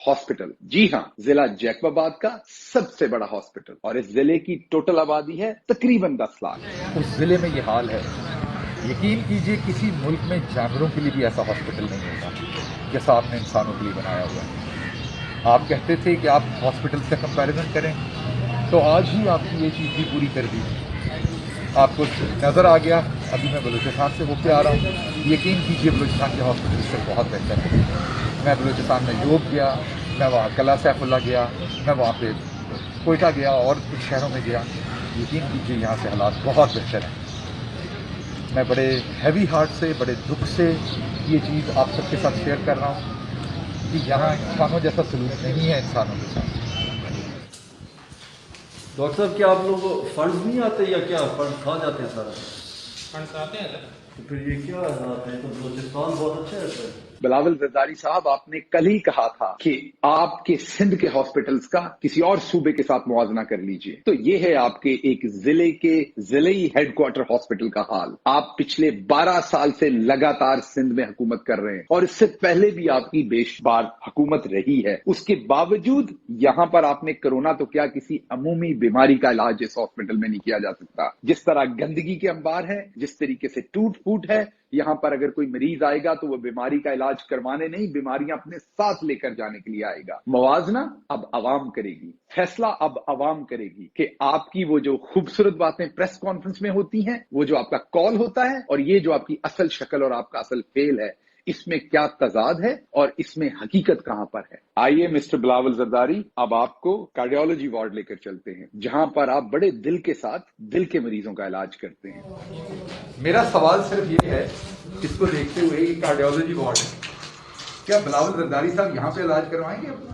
Hospital. जी हाँ, जिला जैकबाबाद का सबसे बड़ा हॉस्पिटल और इस जिले की टोटल आबादी है तकरीबन 10 लाख। उस जिले में ये हाल है, यकीन कीजिए किसी मुल्क में जानवरों के लिए भी ऐसा हॉस्पिटल नहीं होगा जैसा आपने इंसानों के लिए बनाया हुआ है। आप कहते थे कि आप हॉस्पिटल से कंपैरिजन करें, तो आज ही आपकी ये चीज़ भी पूरी कर दी। आपको नज़र आ गया, अभी मैं बलूचिस्तान से होकर आ रहा हूँ, यकीन कीजिए बलूचिस्तान के हॉस्पिटल से बहुत बेहतर है। मैं बलूचिस्तान में योग गया, मैं वहाँ कला सैफुल्ला गया, मैं वहाँ पे कोयटा गया और कुछ शहरों में गया, यकीन कीजिए यहाँ से हालात बहुत बेहतर हैं। मैं बड़े हैवी हार्ट से, बड़े दुख से ये चीज़ आप सबके साथ शेयर कर रहा हूँ कि यहाँ इंसानों जैसा सलूक नहीं है इंसानों के साथ। डॉक्टर साहब, क्या आप लोग फंड्स नहीं आते या क्या फंड खा जाते हैं सारा? फंड्स आते हैं सर। तो फिर ये क्या हालात है? तो बलूचिस्तान बहुत अच्छा है सर। बिलावल जरदारी साहब, आपने कल ही कहा था कि आपके सिंध के हॉस्पिटल्स का किसी और सूबे के साथ मुआवजा कर लीजिए। तो ये है आपके एक जिले के जिलेई हेडक्वार्टर हॉस्पिटल का हाल। आप पिछले 12 साल से लगातार सिंध में हुकूमत कर रहे हैं और इससे पहले भी आपकी बेशुमार हुकूमत रही है। उसके बावजूद यहां पर आपने कोरोना तो क्या, किसी अमूमी बीमारी का इलाज इस हॉस्पिटल में नहीं किया जा सकता। जिस तरह गंदगी के अंबार है, जिस तरीके से टूट फूट है, यहां पर अगर कोई मरीज आएगा तो वो बीमारी का इलाज करवाने नहीं, बीमारियां अपने साथ लेकर जाने के लिए आएगा। मुआवजा अब अवाम करेगी, फैसला अब अवाम करेगी कि आपकी वो जो खूबसूरत बातें प्रेस कॉन्फ्रेंस में होती हैं, वो जो आपका कॉल होता है और ये जो आपकी असल शक्ल और आपका असल फेल है, इसमें क्या तजाद है और इसमें हकीकत कहां पर है। आइए मिस्टर बिलावल जरदारी, अब आपको कार्डियोलॉजी वार्ड लेकर चलते हैं, जहां पर आप बड़े दिल के साथ दिल के मरीजों का इलाज करते हैं। मेरा सवाल सिर्फ ये है, इसको देखते हुए कि कार्डियोलॉजी वार्ड है, क्या बिलावल जरदारी साहब यहाँ पे इलाज करवाएंगे अपना?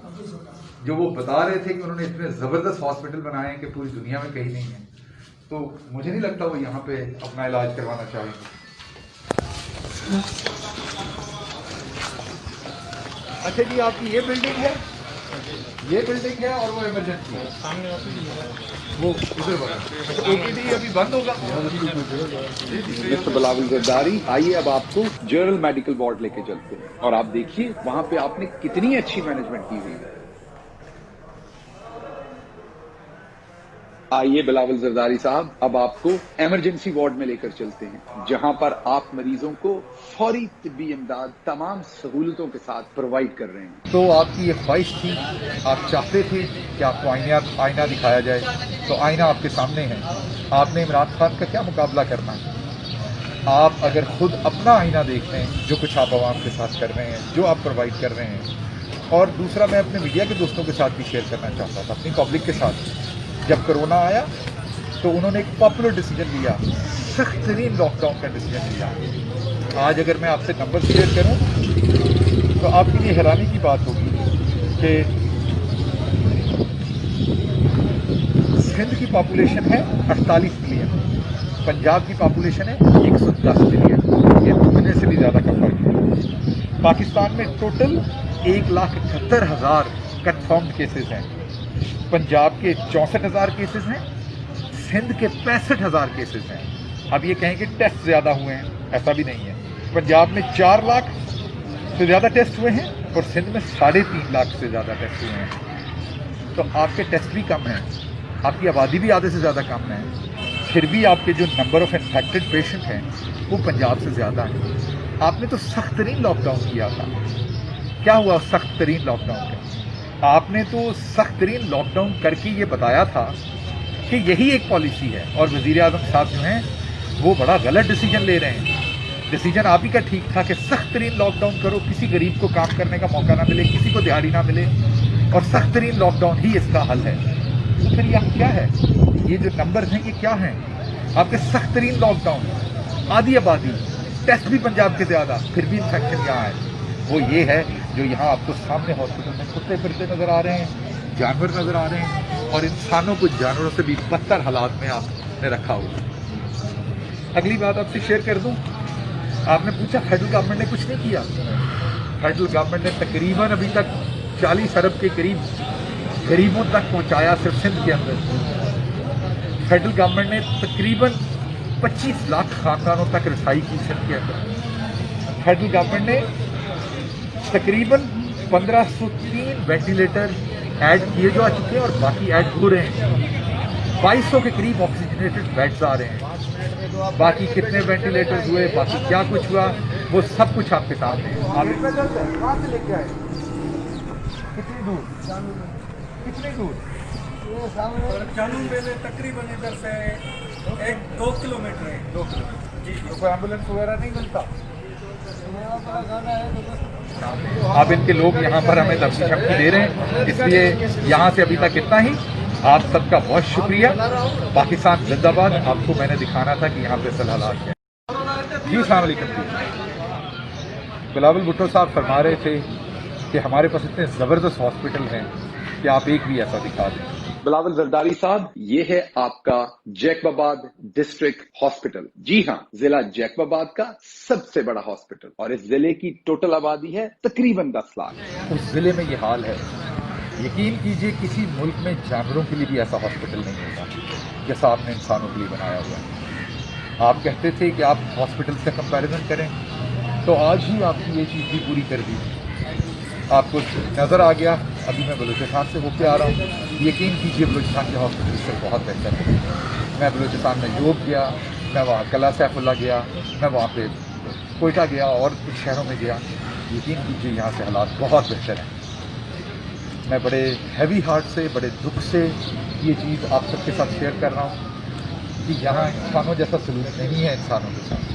जो वो बता रहे थे कि उन्होंने इतने जबरदस्त हॉस्पिटल बनाए हैं कि पूरी दुनिया में कहीं नहीं है, तो मुझे नहीं लगता वो यहाँ पे अपना इलाज करवाना चाहेंगे। अच्छा जी, आपकी ये बिल्डिंग है, ये बिल्डिंग है और वो इमरजेंसी है, सामने ओपीडी है वो उधर बना। ओपीडी अभी बंद होगा। मिस्टर बिलावल जरदारी, आइए अब आपको जनरल मेडिकल वार्ड लेके चलते हैं और आप देखिए वहां पे आपने कितनी अच्छी मैनेजमेंट की हुई है। आइए बिलावल जरदारी साहब, अब आपको इमरजेंसी वार्ड में लेकर चलते हैं, जहां पर आप मरीजों को फौरी तिब्बी इमदाद तमाम सहूलतों के साथ प्रोवाइड कर रहे हैं। तो आपकी ये ख्वाहिश थी, आप चाहते थे कि आपको आईना दिखाया जाए, तो आईना आपके सामने है। आपने इमरान खान का क्या मुकाबला करना है? आप अगर खुद अपना आईना देख रहे हैं, जो कुछ आप आवाम के साथ कर रहे हैं, जो आप प्रोवाइड कर रहे हैं। और दूसरा, मैं अपने मीडिया के दोस्तों के साथ भी शेयर करना चाहता था, अपनी पब्लिक के साथ। जब कोरोना आया तो उन्होंने एक पॉपुलर डिसीजन लिया, सख्त तरीन लॉकडाउन का डिसीजन लिया। आज अगर मैं आपसे नंबर शेयर करूं तो आपके लिए हैरानी की बात होगी कि सिंध की पॉपुलेशन है 48 मिलियन, पंजाब की पॉपुलेशन है 110 मिलियन, ये दुगने से भी ज़्यादा का फर्क है। पाकिस्तान में टोटल 1,78,000 कन्फर्म्ड केसेस हैं, पंजाब के 64,000 केसेस हैं, सिंध के 65,000 केसेस हैं। अब ये कहें कि टेस्ट ज़्यादा हुए हैं, ऐसा भी नहीं है। पंजाब में 4 लाख से ज़्यादा टेस्ट हुए हैं और सिंध में 3.5 लाख से ज़्यादा टेस्ट हुए हैं। तो आपके टेस्ट भी कम हैं, आपकी आबादी भी आधे से ज़्यादा कम है, फिर भी आपके जो नंबर ऑफ इन्फेक्टेड पेशेंट हैं वो पंजाब से ज़्यादा है। आपने तो सख्त तरीन लॉकडाउन किया था। क्या हुआ सख्त तरीन लॉकडाउन का? आपने तो सख्त तरीन लॉकडाउन करके ये बताया था कि यही एक पॉलिसी है, और वज़ीर आज़म साहब जो हैं वो बड़ा गलत डिसीजन ले रहे हैं। डिसीजन आप ही का ठीक था कि सख्त तरीन लॉकडाउन करो, किसी गरीब को काम करने का मौका ना मिले, किसी को दिहाड़ी ना मिले, और सख्त तरीन लॉकडाउन ही इसका हल है। तो फिर यह क्या है? ये जो नंबर हैं ये क्या हैं? आपके सख्त तरीन लॉकडाउन, आधी आबादी, टेस्ट भी पंजाब के ज़्यादा, फिर भी इन्फेक्शन यहाँ है। वो ये है जो यहाँ आपको सामने हॉस्पिटल में कुत्ते फिरते नजर आ रहे हैं, जानवर नजर आ रहे हैं, और इंसानों को जानवरों से भी बदतर हालात में आपने रखा हुआ। अगली बात आपसे शेयर कर दूं, आपने पूछा फेडरल गवर्नमेंट ने कुछ नहीं किया। फेडरल गवर्नमेंट ने तकरीबन अभी तक 40 अरब के करीब गरीबों तक पहुंचाया सिर्फ सिंध के अंदर। फेडरल गवर्नमेंट ने तकरीबन 25 लाख खानदानों तक रसाई की सिंध के अंदर। फेडरल गवर्नमेंट ने तकरीबन 1503 वेंटिलेटर ऐड किए जो आ चुके हैं और बाकी ऐड हो रहे हैं। 2200 के करीब ऑक्सीजनेटेड बेड्स आ रहे हैं। बाकी कितने वेंटिलेटर्स हुए, बाकी क्या कुछ हुआ, वो सब कुछ आपके सामने है। कहाँ से लेके आए? कितनी दूर? कितनी दूर? कानून बेले तकरीबन इधर से 1-2 किलोमीटर है। 2 किलोमीटर। तो कोई एम्बुलेंस वगैरह नहीं मिलता? अब इनके लोग यहाँ पर हमें धमकी शमकी दे रहे हैं, इसलिए यहाँ से अभी तक इतना ही। आप सबका बहुत शुक्रिया। पाकिस्तान जिंदाबाद। आपको मैंने दिखाना था कि यहाँ पे असल हालात क्या है। जी अस्सलाम वालेकुम। बिलावल भुट्टो साहब फरमा रहे थे कि हमारे पास इतने ज़बरदस्त हॉस्पिटल हैं कि आप एक भी ऐसा दिखा दें। बिलावल जरदारी साहब, ये है आपका जैकबाबाद डिस्ट्रिक्ट हॉस्पिटल। जी हाँ, जिला जैकबाबाद का सबसे बड़ा हॉस्पिटल, और इस जिले की टोटल आबादी है तकरीबन 10 लाख। उस जिले में ये हाल है। यकीन कीजिए किसी मुल्क में जानवरों के लिए भी ऐसा हॉस्पिटल नहीं होगा जैसा आपने इंसानों के लिए बनाया हुआ है। आप कहते थे कि आप हॉस्पिटल से कंपैरिजन करें, तो आज ही आपकी ये चीज़ भी पूरी कर दी। आपको नज़र आ गया, अभी मैं बलूचिस्तान से होकर आ रहा हूँ। यकीन कीजिए बलूचिस्तान के हॉस्पिटल से बहुत बेहतर है। मैं बलूचिस्तान में जोब गया, मैं वहाँ कला सैफुल्ला गया, मैं वहाँ पे कोयटा गया और कुछ शहरों में गया। यकीन कीजिए यहाँ से हालात बहुत बेहतर हैं। मैं बड़े हैवी हार्ट से, बड़े दुख से ये चीज़ आप सबके साथ शेयर कर रहा हूँ कि यहाँ इंसानों जैसा सलूक नहीं है इंसानों के साथ।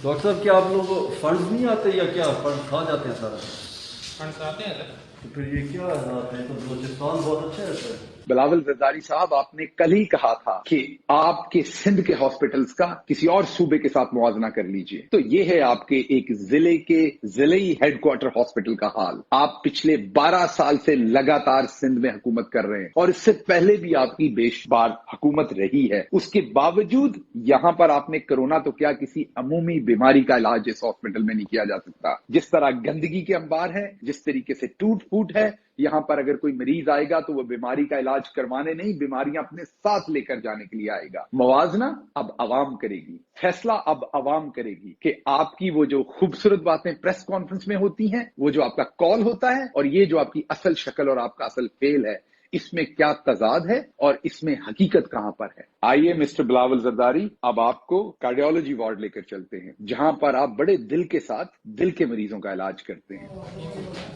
डॉक्टर साहब, क्या आप लोग फंड्स नहीं आते या क्या फंड खा जाते हैं सारा? फंड्स आते हैं सर। तो फिर ये क्या हालात है? तो बलूचिस्तान बहुत अच्छा है सर। बिलावल जरदारी साहब, आपने कल ही कहा था कि आपके सिंध के हॉस्पिटल्स का किसी और सूबे के साथ मुआवजा कर लीजिए। तो ये है आपके एक जिले के जिलेई हेडक्वार्टर हॉस्पिटल का हाल। आप पिछले 12 साल से लगातार सिंध में हुकूमत कर रहे हैं, और इससे पहले भी आपकी बेशुमार हुकूमत रही है। उसके बावजूद यहां पर आपने कोरोना तो क्या, किसी अमूमी बीमारी का इलाज इस हॉस्पिटल में नहीं किया जा सकता। जिस तरह गंदगी के अंबार है, जिस तरीके से टूट फूट है, यहां पर अगर कोई मरीज आएगा तो वो बीमारी का इलाज करवाने नहीं, बीमारियां अपने साथ लेकर जाने के लिए आएगा। मुआवजा अब अवाम करेगी, फैसला अब अवाम करेगी कि आपकी वो जो खूबसूरत बातें प्रेस कॉन्फ्रेंस में होती हैं, वो जो आपका कॉल होता है, और ये जो आपकी असल शक्ल और आपका असल फेल है, इसमें क्या तजाद है और इसमें हकीकत कहां पर है। आइए मिस्टर बिलावल जरदारी, अब आपको कार्डियोलॉजी वार्ड लेकर चलते हैं, जहां पर आप बड़े दिल के साथ दिल के मरीजों का इलाज करते हैं।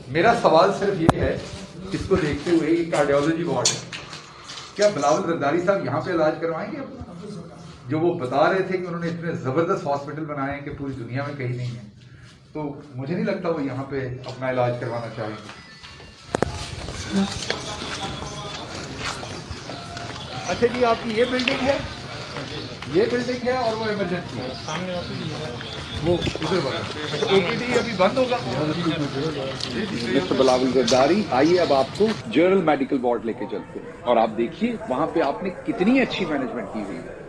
मेरा सवाल सिर्फ ये है, इसको देखते हुए ये कार्डियोलॉजी वार्ड है, क्या बिलावल जरदारी साहब यहाँ पे इलाज करवाएंगे अपना? जो वो बता रहे थे कि उन्होंने इतने जबरदस्त हॉस्पिटल बनाए हैं कि पूरी दुनिया में कहीं नहीं है, तो मुझे नहीं लगता वो यहाँ पे अपना इलाज करवाना चाहेंगे। अच्छा जी, आपकी ये बिल्डिंग है, ये बिल्डिंग है, और वो इमरजेंसी है सामने ऑफिस है वो उधर वाला। ओपीडी अभी बंद होगा। मिस्टर बिलावल जरदारी, आइए अब आपको जनरल मेडिकल वार्ड लेके चलते हैं, और आप देखिए वहां पे आपने कितनी अच्छी मैनेजमेंट की हुई है।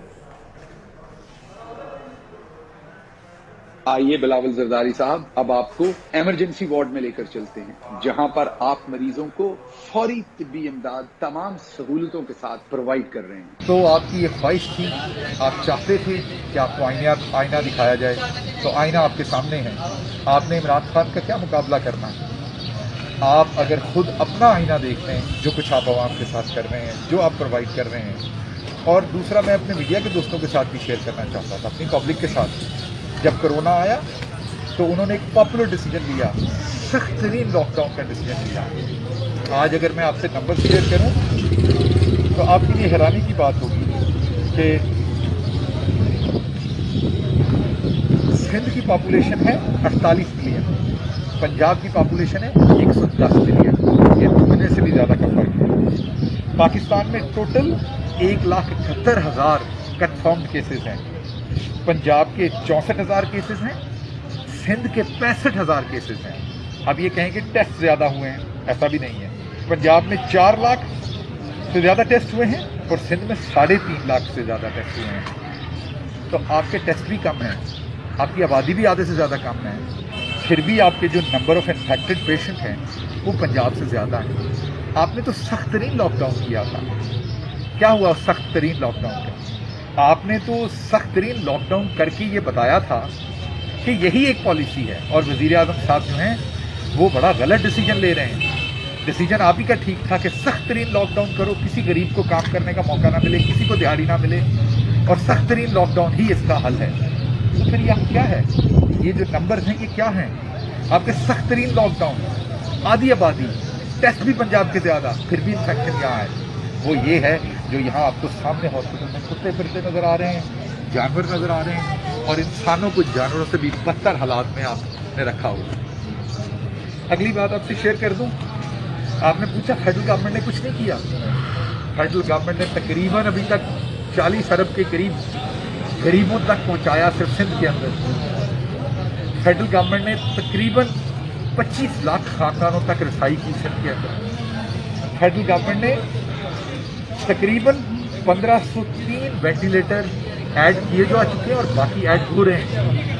आइए बिलावल जरदारी साहब, अब आपको इमरजेंसी वार्ड में लेकर चलते हैं, जहां पर आप मरीजों को फौरी तिब्बी इमदाद तमाम सहूलतों के साथ प्रोवाइड कर रहे हैं। तो आपकी ये ख्वाहिश थी, आप चाहते थे कि आपको आईना दिखाया जाए, तो आईना आपके सामने है। आपने इमरान खान का क्या मुकाबला करना है? आप अगर खुद अपना आईना देखते हैं, जो कुछ आप आवाम के साथ कर रहे हैं, जो आप प्रोवाइड कर रहे हैं। और दूसरा, मैं अपने मीडिया के दोस्तों के साथ भी शेयर करना चाहता था, अपनी पब्लिक के साथ। जब कोरोना आया तो उन्होंने एक पॉपुलर डिसीजन लिया, सख्त तरीन लॉकडाउन का डिसीजन लिया। आज अगर मैं आपसे नंबर शेयर करूं तो आपके लिए हैरानी की बात होगी कि सिंध की पॉपुलेशन है 48 मिलियन, पंजाब की पॉपुलेशन है 110 मिलियन। ये दुगने से भी ज़्यादा का फर्क है। पाकिस्तान में टोटल 1,78,000 कन्फर्म्ड केसेस हैं। पंजाब के 64,000 केसेस हैं, सिंध के 65,000 केसेस हैं। अब ये कहें कि टेस्ट ज़्यादा हुए हैं, ऐसा भी नहीं है। पंजाब में 4 लाख से ज़्यादा टेस्ट हुए हैं और सिंध में 3.5 लाख से ज़्यादा टेस्ट हुए हैं। तो आपके टेस्ट भी कम हैं, आपकी आबादी भी आधे से ज़्यादा कम है, फिर भी आपके जो नंबर ऑफ इन्फेक्टेड पेशेंट हैं वो पंजाब से ज़्यादा हैं। आपने तो सख्त तरीन लॉकडाउन किया था। क्या हुआ सख्त तरीन लॉकडाउन का? आपने तो सख्त तरीन लॉकडाउन करके ये बताया था کہ یہی ایک پالیسی ہے اور وزیر اعظم صاحب جو ہیں وہ بڑا غلط ڈیسیجن لے رہے ہیں. ڈیسیجن آپ ہی کا ٹھیک تھا کہ سخت ترین لاک ڈاؤن کرو, کسی غریب کو کام کرنے کا موقع نہ ملے, کسی کو دیہڑی نہ ملے, اور سخت ترین لاک ڈاؤن ہی اس کا حل ہے. تو پھر یہ کیا ہے, یہ جو نمبرز ہیں یہ کیا ہیں؟ آپ کے سخت ترین لاک ڈاؤن, آدھی آبادی, ٹیسٹ بھی پنجاب کے زیادہ, پھر بھی انفیکشن یہاں ہے. وہ یہ ہے جو یہاں آپ کو سامنے ہاسپٹل میں کتے پھرتے نظر آ رہے ہیں, جانور نظر آ رہے ہیں, اور انسانوں کو جانوروں سے بھی بدتر حالات میں آپ نے رکھا ہوا. اگلی بات آپ سے شیئر کر دوں, آپ نے پوچھا فیڈرل گورنمنٹ نے کچھ نہیں کیا. فیڈرل گورنمنٹ نے تقریباً ابھی تک 40 ارب کے قریب غریبوں تک پہنچایا صرف سندھ کے اندر. فیڈرل گورنمنٹ نے تقریباً 25 لاکھ خاندانوں تک رسائی کی سندھ کے اندر. فیڈرل گورنمنٹ نے تقریباً 1503 وینٹیلیٹر ایڈ کیے جو آ چکے ہیں, اور باقی ایڈ ہو رہے ہیں.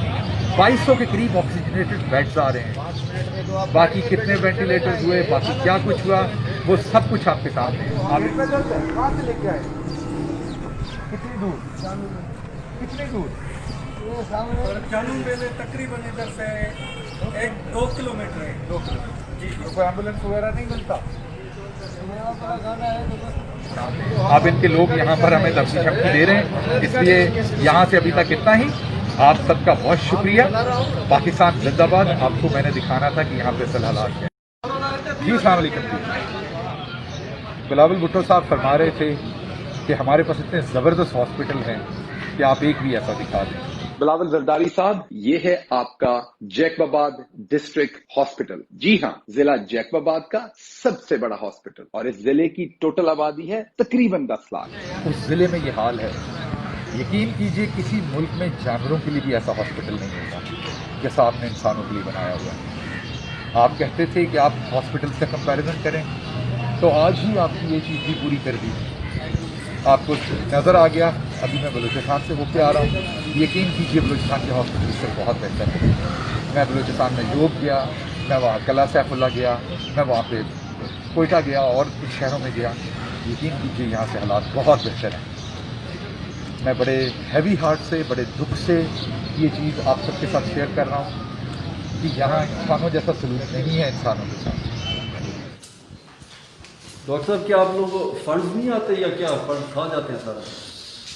2200 کے قریب آکسیجنیٹڈ بیڈز آ رہے ہیں. باقی کتنے وینٹیلیٹر ہوئے, باقی کیا کچھ ہوا, وہ سب کچھ آپ کے سامنے ہے. کہاں سے لے کے آئے, کتنی دور, کتنی دور؟ جانون بیلے تقریباً ادھر سے 2 کلومیٹر ہے. 2 کلومیٹر. جی, کوئی ایمبولینس وغیرہ نہیں ملتا. اب ان کے لوگ یہاں پر ہمیں دھمکی شمکی دے رہے ہیں, اس لیے یہاں سے ابھی تک اتنا ہی. آپ سب کا بہت شکریہ. پاکستان زندہ باد. آپ کو میں نے دکھانا تھا کہ یہاں پہ اصل حالات کیا. جی السلام علیکم. بلاول بھٹو صاحب فرما رہے تھے کہ ہمارے پاس اتنے زبردست ہاسپٹل ہیں کہ آپ ایک بھی ایسا دکھا دیں. بلاول زرداری صاحب, یہ ہے آپ کا جیکب آباد ڈسٹرکٹ ہاسپٹل. جی ہاں, ضلع جیکب آباد کا سب سے بڑا ہاسپٹل, اور اس ضلع کی ٹوٹل آبادی ہے تقریباً 10 لاکھ. اس ضلع میں یہ حال ہے. یقین کیجئے کسی ملک میں جانوروں کے لیے بھی ایسا ہاسپٹل نہیں ہوگا جیسا آپ نے انسانوں کے لیے بنایا ہوا ہے. آپ کہتے تھے کہ آپ ہاسپٹل سے کمپیریزن کریں, تو آج ہی آپ کی یہ چیز بھی پوری کر دی. آپ کو نظر آ گیا. ابھی میں بلوچستان سے ہو کے آ رہا ہوں. یقین کیجیے بلوچستان کے ہاسپٹل سے بہت بہتر ہے. میں بلوچستان میں جوب گیا, میں وہاں قلعہ سیف اللہ گیا, میں وہاں پہ کوئٹہ گیا اور کچھ شہروں میں گیا. یقین کیجیے یہاں سے حالات بہت بہتر ہیں. میں بڑے ہیوی ہارٹ سے, بڑے دکھ سے یہ چیز آپ سب کے ساتھ شیئر کر رہا ہوں کہ یہاں انسانوں جیسا سلوک نہیں ہے انسانوں کے ساتھ. ڈاکٹر صاحب کیا آپ لوگ کو فنڈز نہیں آتے یا کیا فنڈ کھا جاتے ہیں سارا؟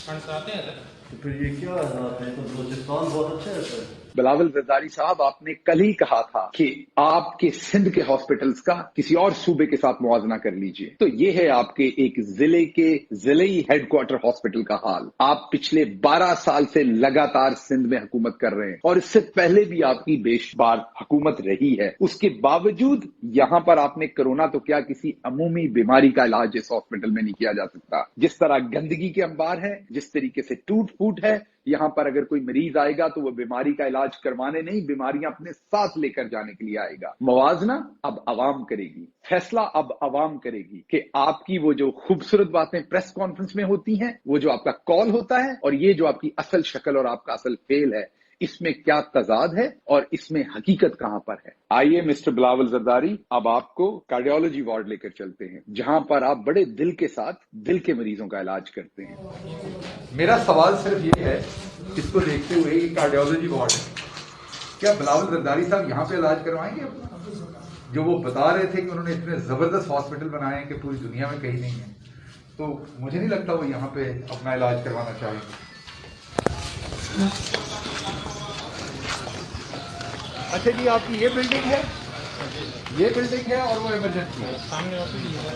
فنڈس آتے ہیں سر. تو پھر یہ کیا حالات ہیں؟ تو بلوچستان بہت اچھا ہے سر. بلاول زرداری صاحب, آپ نے کل ہی کہا تھا کہ آپ کے سندھ کے ہاسپٹلز کا کسی اور صوبے کے ساتھ موازنہ کر لیجئے. تو یہ ہے آپ کے ایک ضلع کے ضلعی ہیڈ کوارٹر ہاسپٹل کا حال. آپ پچھلے 12 سال سے لگاتار سندھ میں حکومت کر رہے ہیں, اور اس سے پہلے بھی آپ کی بیش بار حکومت رہی ہے. اس کے باوجود یہاں پر آپ نے کرونا تو کیا کسی عمومی بیماری کا علاج اس ہاسپٹل میں نہیں کیا جا سکتا. جس طرح گندگی کے انبار ہے, جس طریقے سے ٹوٹ پھوٹ ہے, یہاں پر اگر کوئی مریض آئے گا تو وہ بیماری کا علاج کروانے نہیں, بیماریاں اپنے ساتھ لے کر جانے کے لیے آئے گا. موازنہ اب عوام کرے گی, فیصلہ اب عوام کرے گی کہ آپ کی وہ جو خوبصورت باتیں پریس کانفرنس میں ہوتی ہیں, وہ جو آپ کا کال ہوتا ہے, اور یہ جو آپ کی اصل شکل اور آپ کا اصل فعل ہے, اس میں کیا تضاد ہے اور اس میں حقیقت کہاں پر ہے. آئیے مسٹر بلاول زرداری, اب آپ کو کارڈیالوجی وارڈ لے کر چلتے ہیں, جہاں پر آپ بڑے دل کے ساتھ دل کے مریضوں کا علاج کرتے ہیں. میرا سوال صرف یہ ہے, اس کو دیکھتے ہوئے یہ کارڈیالوجی وارڈ ہے, کیا بلاول زرداری صاحب یہاں پہ علاج کروائیں گے؟ جو وہ بتا رہے تھے کہ انہوں نے اتنے زبردست ہاسپٹل بنائے ہیں کہ پوری دنیا میں کہیں نہیں ہے, تو مجھے نہیں لگتا وہ یہاں پہ اپنا علاج کروانا چاہیں گے. اچھا جی, آپ کی یہ بلڈنگ ہے, یہ بلڈنگ ہے, اور وہ ایمرجنسی ہے سامنے آفس ہے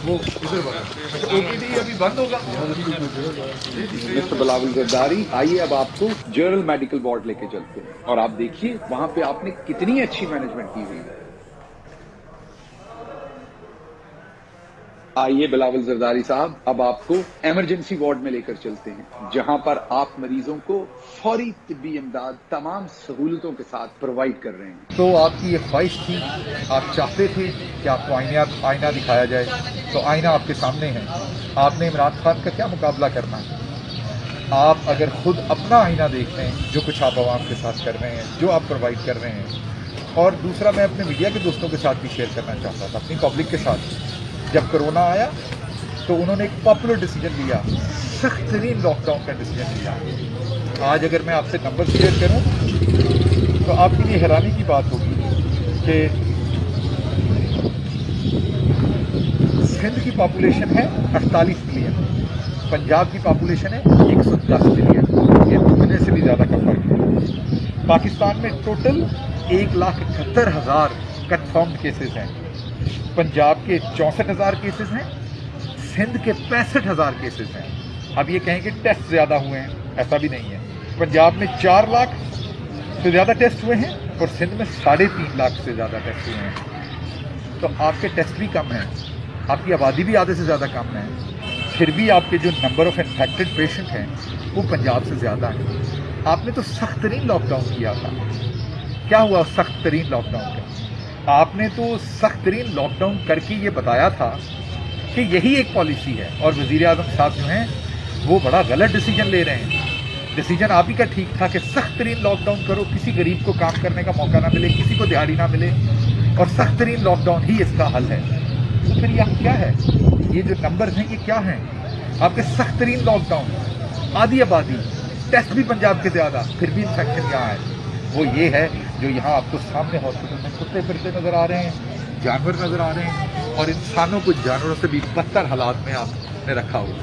وہ ادھر بنا. او پی ڈی ابھی بند ہوگا. مسٹر بلاول زرداری, آئیے اب آپ کو جنرل میڈیکل وارڈ لے کے چلتے ہیں, اور آپ دیکھیے وہاں پہ آپ نے کتنی اچھی مینجمنٹ کی ہوئی ہے. آئیے بلاول زرداری صاحب, اب آپ کو ایمرجنسی وارڈ میں لے کر چلتے ہیں, جہاں پر آپ مریضوں کو فوری طبی امداد تمام سہولتوں کے ساتھ پرووائڈ کر رہے ہیں. تو آپ کی یہ خواہش تھی, آپ چاہتے تھے کہ آپ کو آئینہ دکھایا جائے, تو آئینہ آپ کے سامنے ہے. آپ نے عمران خان کا کیا مقابلہ کرنا ہے؟ آپ اگر خود اپنا آئینہ دیکھ لیں, جو کچھ آپ عوام کے ساتھ کر رہے ہیں, جو آپ پرووائڈ کر رہے ہیں. اور دوسرا, میں اپنے میڈیا کے دوستوں کے ساتھ بھی شیئر کرنا چاہتا تھا, اپنی پبلک کے ساتھ. جب کرونا آیا تو انہوں نے ایک پاپولر ڈیسیجن لیا, سخت ترین لاک ڈاؤن کا ڈیسیجن لیا. آج اگر میں آپ سے نمبر شیئر کروں तो आपके लिए हैरानी की बात होगी कि सिंध की पॉपुलेशन है 48 मिलियन, पंजाब की पॉपुलेशन है 110 मिलियन, ये दुगने से भी ज़्यादा का फर्क है। पाकिस्तान में टोटल 1,71,000 कन्फर्म्ड केसेस हैं, पंजाब के 64,000 केसेस हैं, सिंध के 65,000 केसेस हैं। अब ये कहें कि टेस्ट ज़्यादा हुए हैं, ऐसा भी नहीं है। पंजाब में 4 लाख से ज़्यादा टेस्ट हुए हैं और सिंध में 3.5 लाख से ज़्यादा टेस्ट हुए हैं। तो आपके टेस्ट भी कम हैं, आपकी आबादी भी आधे से ज़्यादा कम है, फिर भी आपके जो नंबर ऑफ इन्फेक्टेड पेशेंट हैं वो पंजाब से ज़्यादा है। आपने तो सख्त तरीन लॉकडाउन किया था। क्या हुआ उस सख्त तरीन लॉकडाउन का? आपने तो सख्त तरीन लॉकडाउन करके ये बताया था कि यही एक पॉलिसी है, और वज़ीर आज़म साहब जो हैं वो बड़ा गलत डिसीजन ले रहे हैं। डिसीजन आप ही का ठीक था कि सख्त तरीन लॉकडाउन करो, किसी गरीब को काम करने का मौका ना मिले, किसी को दिहाड़ी ना मिले, और सख्त तरीन लॉकडाउन ही इसका हल है। तो फिर यह क्या है? ये जो नंबर्स हैं ये क्या हैं? आपके सख्त तरीन लॉकडाउन, आधी आबादी, टेस्ट भी पंजाब के ज़्यादा, फिर भी इन्फेक्शन यहाँ है। वो ये है जो यहाँ आपको सामने हॉस्पिटल में कुत्ते फिरते नज़र आ रहे हैं, जानवर नज़र आ रहे हैं, और इंसानों को जानवरों से भी बदतर हालात में आपने रखा हुआ।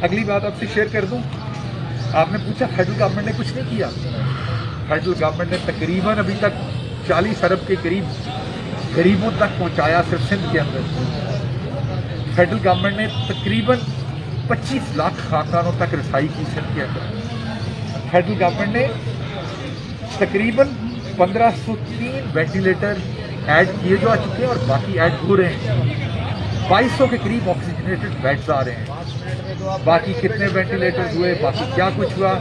अगली बात आपसे शेयर कर दूँ, आपने पूछा फेडरल गवर्नमेंट ने कुछ नहीं किया। फेडरल गवर्नमेंट ने तकरीबन अभी तक 40 अरब के करीब गरीबों तक पहुंचाया सिर्फ सिंध के अंदर। फेडरल गवर्नमेंट ने तकरीबन 25 लाख खानदानों तक रसाई की सिंध के अंदर। फेडरल गवर्नमेंट ने तकरीबन 1503 वेंटिलेटर ऐड किए जो आ चुके हैं, और बाकी ऐड हो रहे हैं। 2200 के करीब ऑक्सीजनेटेड बेड्स आ रहे हैं। बाकी कितने वेंटिलेटर्स हुए, बाकी क्या कुछ हुआ,